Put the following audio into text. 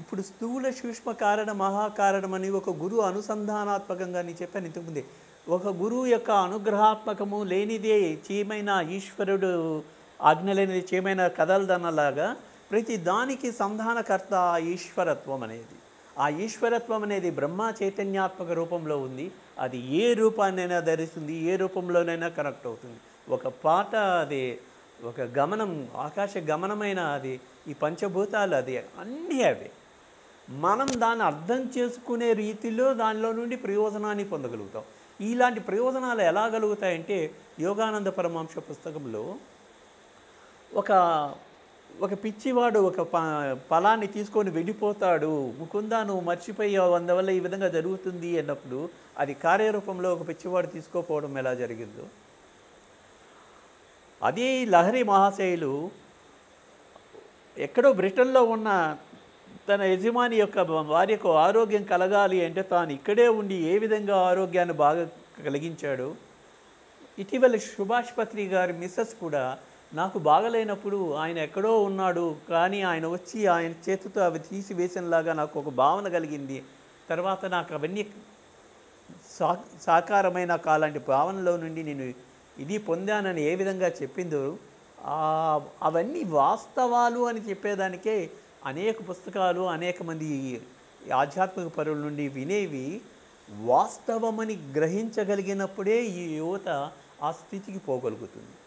ఇప్పుడు స్థూల సూక్ష్మ కారణ మహాకారణం అని ఒక గురువు అనుసంధానాత్మకంగా నేను చెప్పాను ఇంతకుముందే. ఒక గురువు యొక్క అనుగ్రహాత్మకము లేనిదే చీమైన ఈశ్వరుడు ఆజ్ఞ లేనిది చీమైన కదలదన్నలాగా ప్రతి దానికి సంధానకర్త ఆ ఈశ్వరత్వం అనేది. ఆ ఈశ్వరత్వం అనేది బ్రహ్మ చైతన్యాత్మక రూపంలో ఉంది. అది ఏ రూపాన్నైనా ధరిస్తుంది, ఏ రూపంలోనైనా కనెక్ట్ అవుతుంది. ఒక పాట అది ఒక గమనం, ఆకాశ గమనమైన అది, ఈ పంచభూతాలు అది అన్నీ అవే. మనం దాన్ని అర్థం చేసుకునే రీతిలో దానిలో నుండి ప్రయోజనాన్ని పొందగలుగుతాం. ఇలాంటి ప్రయోజనాలు ఎలా కలుగుతాయంటే యోగానంద పరమహంస పుస్తకంలో ఒక ఒక పిచ్చివాడు ఒక ఫలాన్ని తీసుకొని వెళ్ళిపోతాడు, ముకుందా నువ్వు మర్చిపోయావు అందువల్ల ఈ విధంగా జరుగుతుంది అన్నప్పుడు అది కార్యరూపంలో ఒక పిచ్చివాడు తీసుకోపోవడం ఎలా జరిగిందో, అదే లహరి మహాశయులు ఎక్కడో బ్రిటన్లో ఉన్న తన యజమాని యొక్క భార్యకు ఆరోగ్యం కలగాలి అంటే తాను ఇక్కడే ఉండి ఏ విధంగా ఆరోగ్యాన్ని బాగా కలిగించాడు. ఇటీవల సుభాష్ పత్రి గారి మిస్సెస్ కూడా నాకు బాగలేనప్పుడు ఆయన ఎక్కడో ఉన్నాడు కానీ ఆయన వచ్చి ఆయన చేతితో అవి తీసివేసినలాగా నాకు ఒక భావన కలిగింది. తర్వాత నాకు అవన్నీ సాకారమైన అలాంటి భావనలో నుండి నేను ఇది పొందానని ఏ విధంగా చెప్పిందో అవన్నీ వాస్తవాలు అని చెప్పేదానికే అనేక పుస్తకాలు, అనేక మంది ఆధ్యాత్మిక పరుల నుండి వినేవి వాస్తవమని గ్రహించగలిగినప్పుడే ఈ యువత ఆ స్థితికి పోగలుగుతుంది.